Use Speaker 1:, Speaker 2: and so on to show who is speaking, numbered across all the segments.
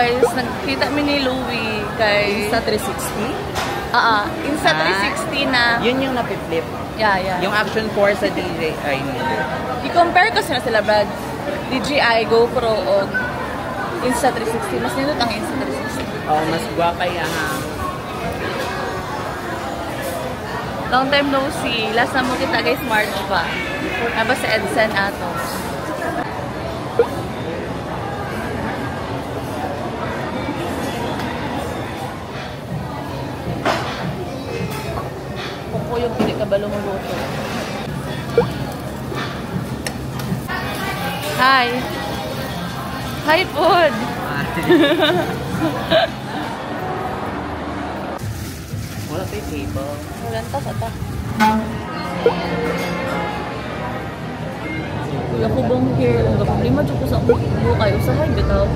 Speaker 1: guys, nagkita mi ni Louie kay
Speaker 2: Insta 360?
Speaker 1: Insta 360 na.
Speaker 2: Yun yung napiflip.
Speaker 1: Yeah.
Speaker 2: Yung Action 4 sa DJI nila.
Speaker 1: I-compare ko sila Brad. DJI, GoPro, o Insta 360. Mas nindot ang Insta 360.
Speaker 2: Oh, mas guwapa yan ha.
Speaker 1: Long time no see. Last na mo kita guys, March pa. Aba sa EDSA ato. Kuko yung pinikabalo mo luto. Hi! Hi, food!
Speaker 2: Wala tayo table.
Speaker 1: Walang tas ata. Kuya ko bang here, ang problema dyan ko sa bukay, usahay bitaw.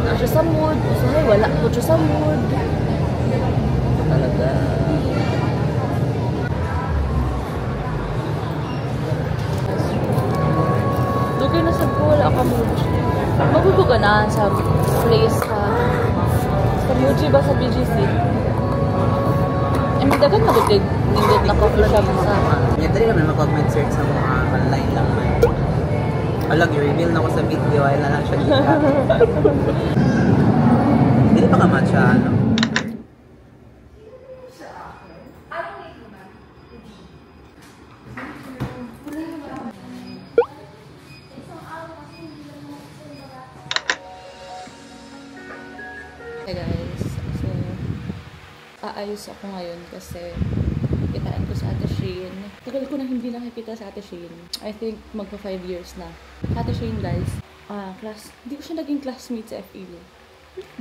Speaker 1: Na siya sa mood, usahay, wala ko siya sa mood.
Speaker 2: Talaga.
Speaker 1: Dugay na sa ko, wala ka mood. Mabubuga na sa place ka. Sa Muji ba sa BGC? May dagan magiging nindot na coffee shop sa...
Speaker 2: Yan, dali naman mag-comment search sa mga online lang man. Alag, i-reveal na ko sa video, ay na lang siya dito. Hindi pa ka matcha, ano?
Speaker 1: Hey guys, so aayos ako ngayon kasi kitaan ko sa Ate Shane. Tagal ko na hindi nakikita sa Ate Shane. I think magpa 5 years na. Ate Shane guys, hindi ko siya naging classmate sa FEU.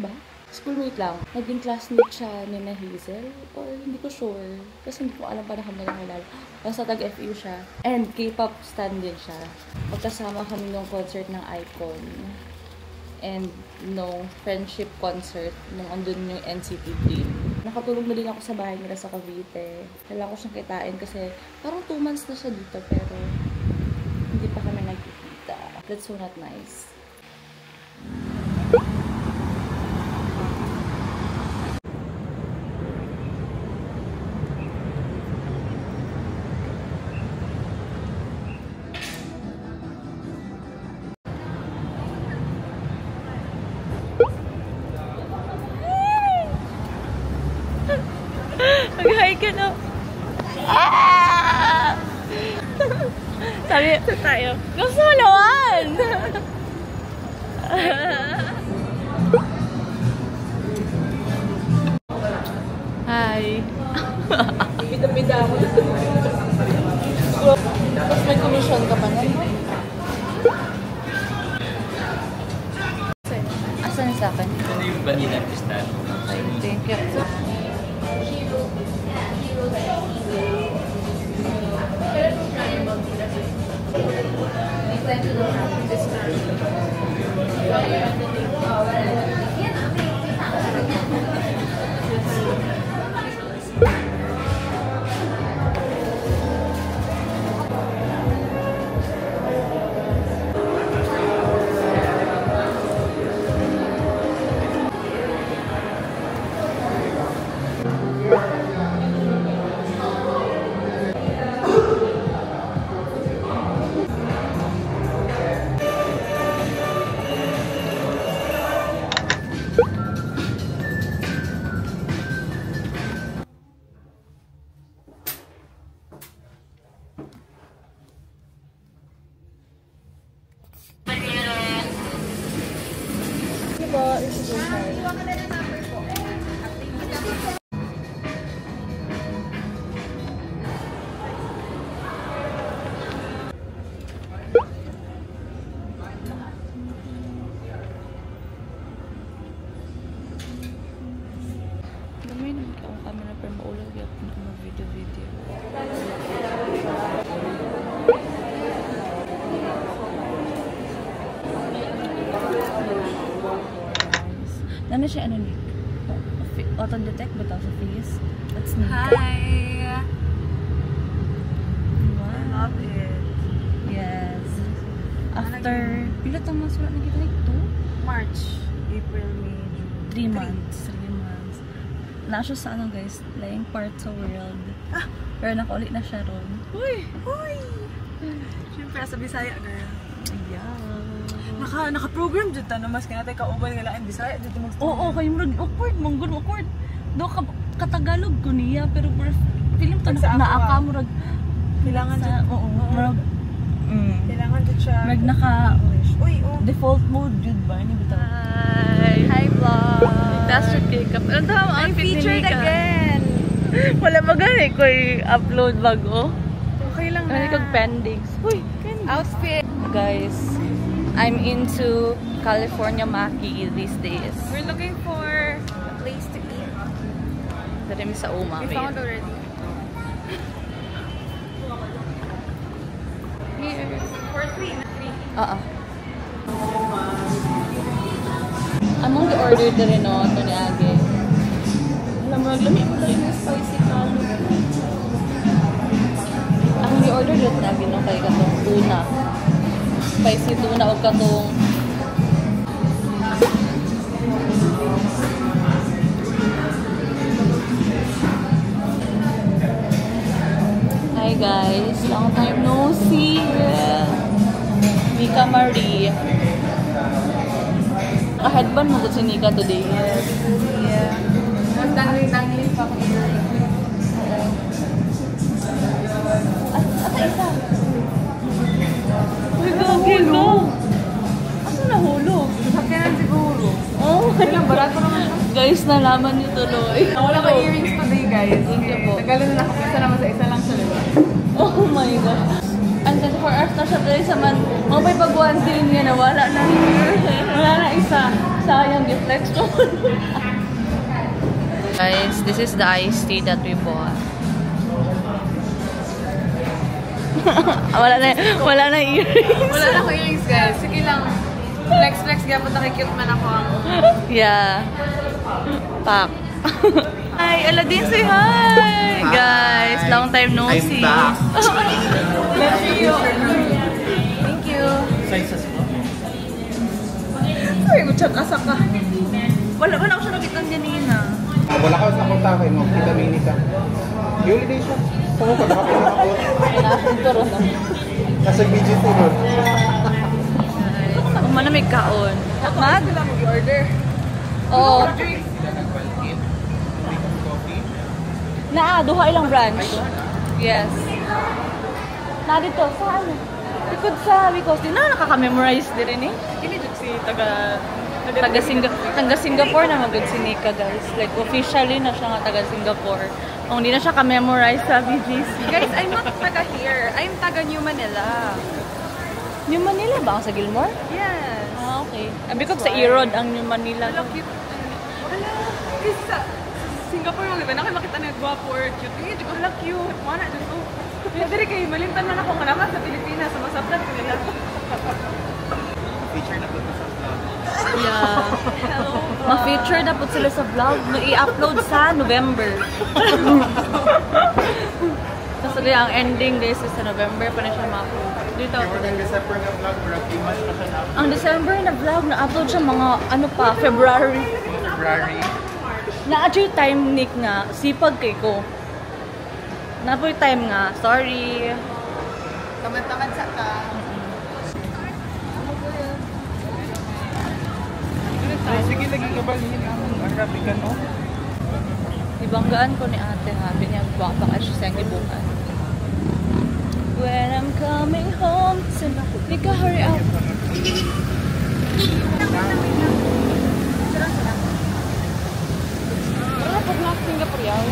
Speaker 1: Ba? Schoolmate lang. Naging classmate siya ni na Hazel or hindi ko sure. Kasi hindi ko alam pa na kami nakilala. Basta tag-FEU siya. And K-pop stan din siya. Pagkasama kami nung concert ng Icon. And no friendship concert nung andun yung NCT Dream. Nakatulog na din ako sa bahay nila sa Cavite. Kailangan ko siyang kitain kasi parang 2 months na siya dito pero hindi pa kami nagkikita. That's so not nice. Mag-hi ka na. Sabi, tayo. Gusto mo naman! Hi! Pida-pida ako. Tapos may commission ka pa na. Asan na sa akin?
Speaker 2: Ano yung vanilla pistan?
Speaker 1: Okay, thank you. Ano siya, ano Nick? Auto-detect ba ito sa face? That's Nick.
Speaker 3: Hi!
Speaker 1: Wow.
Speaker 3: I love it.
Speaker 1: Yes. After, pilat ang masulat na kita ito?
Speaker 3: March, April, May, June.
Speaker 1: 3 months. 3 months. Nasyo sa ano guys, laying part sa world. Pero nakaulit na siya ron.
Speaker 3: Uy! Uy! Siyempre, sa Bisaya, girl.
Speaker 1: Yeah.
Speaker 3: Naka-program dito na mas kinatay ka-ubay nga lang Bisaya dito mag-study.
Speaker 1: Oo, kayo murag awkward, manggun awkward. Do ka katagalog ko niya, pero film to naaka murag
Speaker 3: Kailangan
Speaker 1: sa, oo, murag
Speaker 3: Kailangan dito siya.
Speaker 1: murag naka
Speaker 3: Uy, oh.
Speaker 1: default mode jud ba ni bitaw.
Speaker 3: Hi, vlog.
Speaker 1: That's your makeup. Ano daw ang
Speaker 3: I'm
Speaker 1: outfit ni
Speaker 3: featured
Speaker 1: Nika?
Speaker 3: again.
Speaker 1: Wala ba gani ko i-upload bago?
Speaker 3: Okay lang
Speaker 1: Ano kag pendings? Uy,
Speaker 3: Outfit.
Speaker 1: guys, I'm into California Maki these days.
Speaker 3: We're looking for a place to eat.
Speaker 1: Dari mi sa Uma.
Speaker 3: We found already.
Speaker 1: Here.
Speaker 3: For 3.
Speaker 1: Oo. Among gi-order diri no to ni Age. Alam mo, lami mo tayo ng spicy kalo. Ang gi-order dito ni Age no kay katong tuna. Spicy tuna o katong Hi guys, long time no see. Nika Marie. Naka-headband mo si Nika today.
Speaker 3: Yeah. Mas dangling pa ako.
Speaker 1: Asa isa? Uy, gagi no. Asa nahulog?
Speaker 3: Sakyanan siguro.
Speaker 1: Oh,
Speaker 3: Ilang barato naman siya.
Speaker 1: guys, nalaman ni Tuloy.
Speaker 3: Wala ka earrings today, guys.
Speaker 1: Thank you po.
Speaker 3: Tagalin na nakapisa naman sa isa lang siya, diba?
Speaker 1: Oh my gosh. And then for us na siya today sa man, mabay pag-one din niya na wala na. Wala na isa. Sayang gift-flex ko. Guys, this is the iced tea that we bought. wala na earrings.
Speaker 3: Wala na ako earrings, guys. Sige lang. Flex, gapon nakikute man ako ang...
Speaker 1: Yeah. Pak. Hi, Aladdin, say hi! Guys, long time no see.
Speaker 2: back.
Speaker 3: Thank you.
Speaker 2: Sizes mo?
Speaker 3: Sorry, muchag asa ka.
Speaker 1: Wala ako siya nakita niya nina.
Speaker 2: Wala ka sa kontakin mo. Kita mini ka. Yuli din siya. Kung ko, nakapinakot.
Speaker 1: Nasin ko rin.
Speaker 2: Nasa BGT road.
Speaker 1: Kung manamig kaon.
Speaker 3: Mag? Sila mag-order.
Speaker 1: Oo.
Speaker 3: Drinks.
Speaker 1: Duha ilang branch. Yes. Na dito, saan? Likod sa because di na nakaka-memorize din rin eh.
Speaker 3: Kini dito si taga
Speaker 1: Singapore na magod si Nika, guys. Like, officially na siya nga taga Singapore. Kung di na siya ka-memorize sa BGC.
Speaker 3: Guys, I'm not taga here. I'm taga New Manila.
Speaker 1: New Manila ba ang sa Gilmore?
Speaker 3: Yes.
Speaker 1: Ah, okay. Because sa Erod ang New Manila.
Speaker 3: Wala cute. Wala. Kasi sa Singapore mo, diba? Nakakita na gwapo or cute. Eh, di ko wala cute. Wala dito. Hindi kayo, malimtan man ako nga naman sa Pilipinas. Sa masaplat ko nila.
Speaker 2: Feature na po sa vlog.
Speaker 1: Yeah.
Speaker 3: Hello.
Speaker 1: Ma-feature na po sila sa vlog. I-upload sa November. Tapos ang ending guys is sa November pa na siya ma-upload. Dito ako.
Speaker 2: Yung December na vlog, pero mas na siya na
Speaker 1: Ang December na vlog, na-upload siya mga ano pa, February.
Speaker 2: February.
Speaker 1: Na-adjure time, Nick, nga. Sipag kay ko. Na-adjure time nga. Sorry.
Speaker 3: Tamad-tamad sa ka.
Speaker 2: Sige, lagi ka ba ang rapikan mo?
Speaker 1: Ibanggaan ko ni ate ha. Baka siya siyang ibukan. When I'm coming home, Nika, hurry up.
Speaker 3: Pero pag nasa Singapore yaw.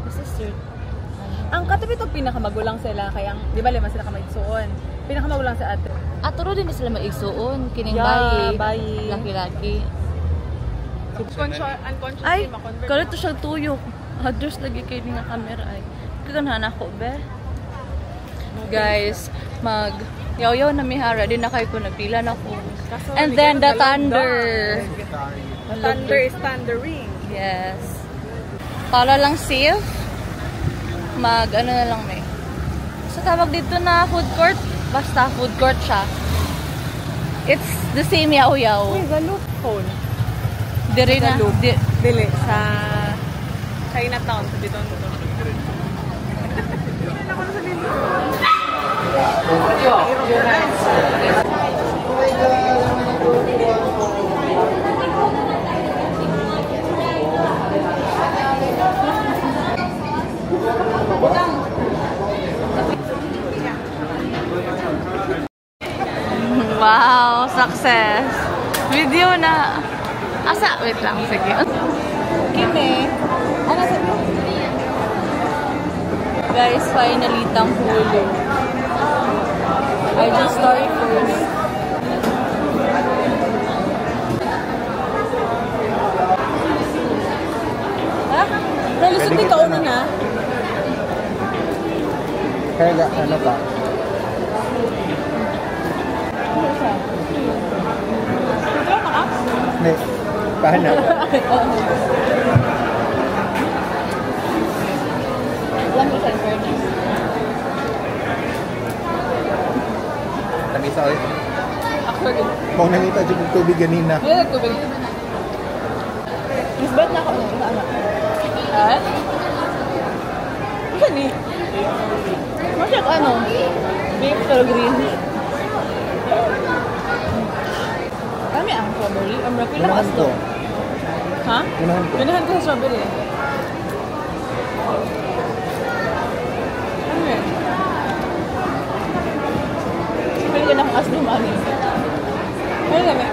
Speaker 1: This is your...
Speaker 3: Ang katabi ito pinakamagulang sila. Kaya, di ba lima sila kamaigsuon? Pinakamagulang sa ate.
Speaker 1: Aturo din na sila maigsuon. Kining
Speaker 3: Yeah,
Speaker 1: bayi.
Speaker 3: bayi.
Speaker 1: Laki-laki.
Speaker 3: Unconscious
Speaker 1: Ay,
Speaker 3: ma-convert.
Speaker 1: kalit to siyang tuyok. Adjust lagi kayo nga camera ay. Kaganahan ako, be. Guys, yaw-yaw na mihara. Di na kayo ko nagpila na ko. And then the thunder.
Speaker 3: Thunder is thundering.
Speaker 1: Yes. Para lang safe, ano na lang may. Sa tawag dito na food court, basta food court siya. It's the same yaw-yaw.
Speaker 3: Uy, galo. Phone.
Speaker 1: Dire na.
Speaker 3: Dili. Sa Chinatown. Sa dito.
Speaker 1: Wow, success. Video na. Asa? Wait lang, sige.
Speaker 3: Kime. Ano sabi mo?
Speaker 1: Guys, finally, tanghulo. I just started first.
Speaker 3: Ha? Pero lusot din ka una na.
Speaker 2: Kaya ano pa?
Speaker 3: Ito na ka?
Speaker 2: Hindi. Paano?
Speaker 1: Lang ko sa fairness.
Speaker 2: Tabi sa ulit.
Speaker 3: Actually.
Speaker 2: Kung nakita dyan yung tubig ganina.
Speaker 3: May nagtubig.
Speaker 1: Mas bad na ako ng isa anak.
Speaker 3: Ha? Kani?
Speaker 1: Masya ano? Beef pero green. Kami ang strawberry. Ang rapid lang
Speaker 2: Unahan ko.
Speaker 3: Ha?
Speaker 2: Unahan ko.
Speaker 3: Pinahan ko sa strawberry. Ano yun?
Speaker 1: Pwede ka na akong aslo mami.
Speaker 3: Ano naman?